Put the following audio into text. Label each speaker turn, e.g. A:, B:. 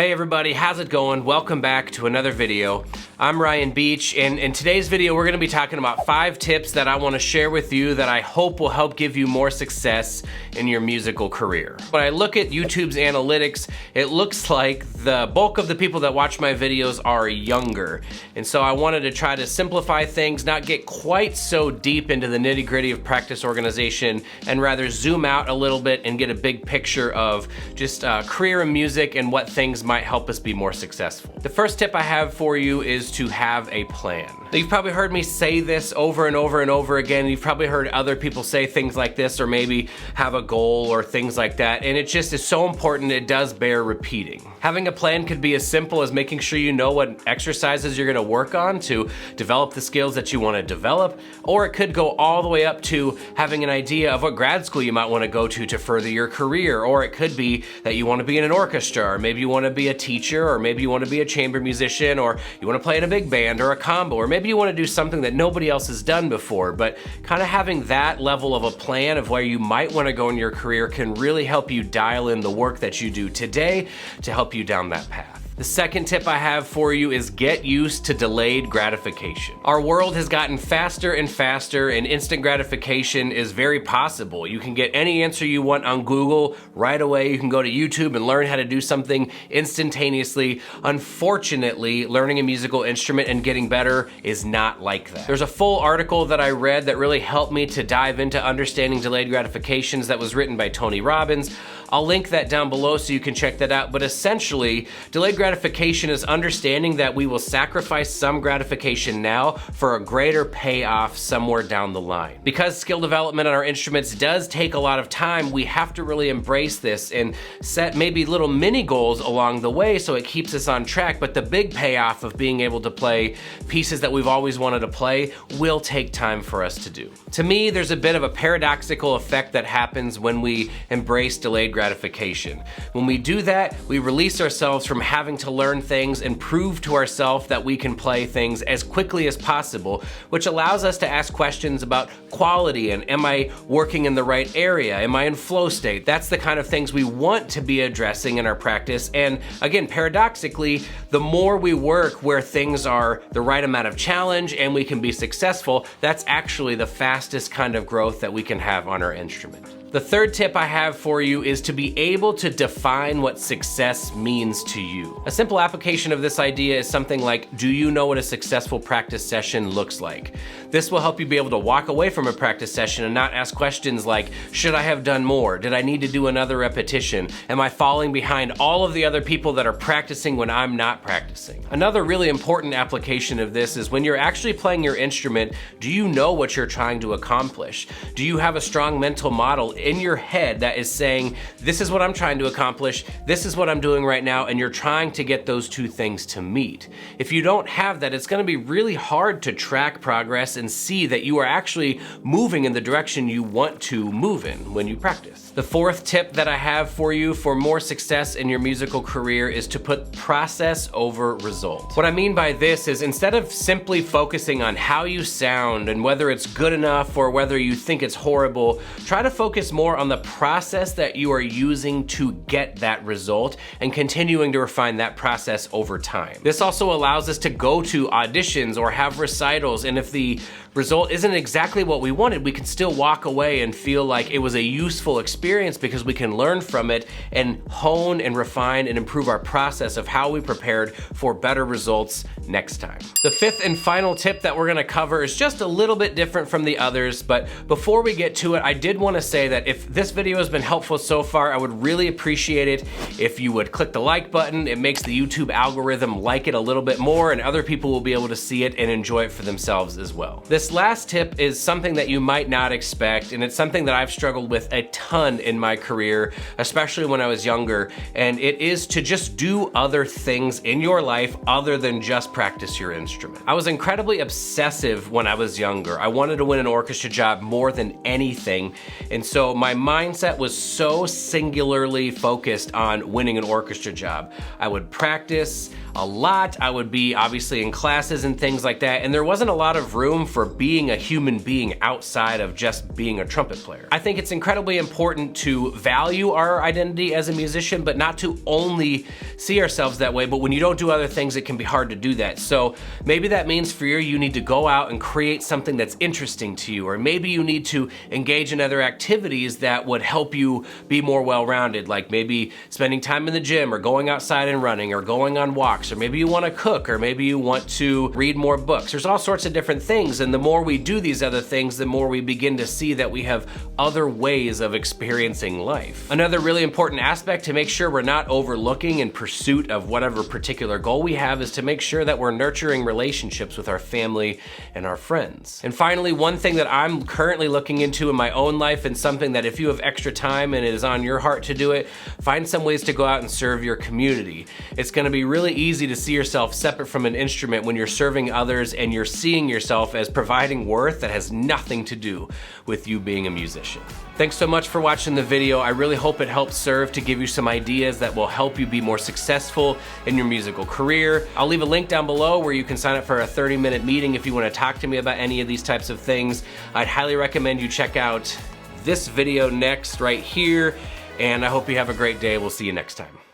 A: Hey everybody, how's it going? Welcome back to another video. I'm Ryan Beach, and in today's video we're going to be talking about 5 tips that I want to share with you that I hope will help give you more success in your musical career. When I look at YouTube's analytics, it looks like the bulk of the people that watch my videos are younger. And so I wanted to try to simplify things, not get quite so deep into the nitty-gritty of practice organization, and rather zoom out a little bit and get a big picture of just career in music and what things might help us be more successful. The first tip I have for you is to have a plan. Now, you've probably heard me say this over and over and over again. You've probably heard other people say things like this, or maybe have a goal or things like that, and it just is so important. It does bear repeating. Having a plan could be as simple as making sure you know what exercises you're gonna work on to develop the skills that you wanna develop, or it could go all the way up to having an idea of what grad school you might wanna go to further your career, or it could be that you wanna be in an orchestra, or maybe you wanna be a teacher, or maybe you wanna be a chamber musician, or you wanna play in a big band or a combo, or maybe you wanna do something that nobody else has done before. But kind of having that level of a plan of where you might wanna go in your career can really help you dial in the work that you do today to help you down that path. The second tip I have for you is get used to delayed gratification. Our world has gotten faster and faster, and instant gratification is very possible. You can get any answer you want on Google right away. You can go to YouTube and learn how to do something instantaneously. Unfortunately, learning a musical instrument and getting better is not like that. There's a full article that I read that really helped me to dive into understanding delayed gratifications that was written by Tony Robbins. I'll link that down below so you can check that out, but essentially, delayed gratification is understanding that we will sacrifice some gratification now for a greater payoff somewhere down the line. Because skill development on our instruments does take a lot of time, we have to really embrace this and set maybe little mini goals along the way so it keeps us on track, but the big payoff of being able to play pieces that we've always wanted to play will take time for us to do. To me, there's a bit of a paradoxical effect that happens when we embrace delayed gratification. When we do that, we release ourselves from having to learn things and prove to ourselves that we can play things as quickly as possible, which allows us to ask questions about quality and am I working in the right area? Am I in flow state? That's the kind of things we want to be addressing in our practice. And again, paradoxically, the more we work where things are the right amount of challenge and we can be successful, that's actually the fastest kind of growth that we can have on our instrument. The third tip I have for you is to be able to define what success means to you. A simple application of this idea is something like, do you know what a successful practice session looks like? This will help you be able to walk away from a practice session and not ask questions like, should I have done more? Did I need to do another repetition? Am I falling behind all of the other people that are practicing when I'm not practicing? Another really important application of this is when you're actually playing your instrument, do you know what you're trying to accomplish? Do you have a strong mental model in your head that is saying, this is what I'm trying to accomplish, this is what I'm doing right now, and you're trying to get those two things to meet? If you don't have that, it's gonna be really hard to track progress and see that you are actually moving in the direction you want to move in when you practice. The fourth tip that I have for you for more success in your musical career is to put process over result. What I mean by this is instead of simply focusing on how you sound and whether it's good enough or whether you think it's horrible, try to focus more on the process that you are using to get that result and continuing to refine that process over time. This also allows us to go to auditions or have recitals, and if the result isn't exactly what we wanted, we can still walk away and feel like it was a useful experience because we can learn from it and hone and refine and improve our process of how we prepared for better results next time. The fifth and final tip that we're gonna cover is just a little bit different from the others, but before we get to it, I did wanna say that if this video has been helpful so far, I would really appreciate it if you would click the like button. It makes the YouTube algorithm like it a little bit more, and other people will be able to see it and enjoy it for themselves as well. This last tip is something that you might not expect, and it's something that I've struggled with a ton in my career, especially when I was younger, and it is to just do other things in your life other than just practice your instrument. I was incredibly obsessive when I was younger. I wanted to win an orchestra job more than anything, and so So my mindset was so singularly focused on winning an orchestra job. I would practice a lot. I would be obviously in classes and things like that, and there wasn't a lot of room for being a human being outside of just being a trumpet player. I think it's incredibly important to value our identity as a musician, but not to only see ourselves that way. But when you don't do other things, it can be hard to do that. So maybe that means for you need to go out and create something that's interesting to you, or maybe you need to engage in other activities that would help you be more well-rounded, like maybe spending time in the gym, or going outside and running, or going on walks, or maybe you want to cook, or maybe you want to read more books. There's all sorts of different things, and the more we do these other things, the more we begin to see that we have other ways of experiencing life. Another really important aspect to make sure we're not overlooking in pursuit of whatever particular goal we have is to make sure that we're nurturing relationships with our family and our friends. And finally, one thing that I'm currently looking into in my own life, and something that if you have extra time and it is on your heart to do it, find some ways to go out and serve your community. It's gonna be really easy to see yourself separate from an instrument when you're serving others and you're seeing yourself as providing worth that has nothing to do with you being a musician. Thanks so much for watching the video. I really hope it helps serve to give you some ideas that will help you be more successful in your musical career. I'll leave a link down below where you can sign up for a 30-minute meeting if you want to talk to me about any of these types of things. I'd highly recommend you check out this video next right here, and I hope you have a great day. We'll see you next time.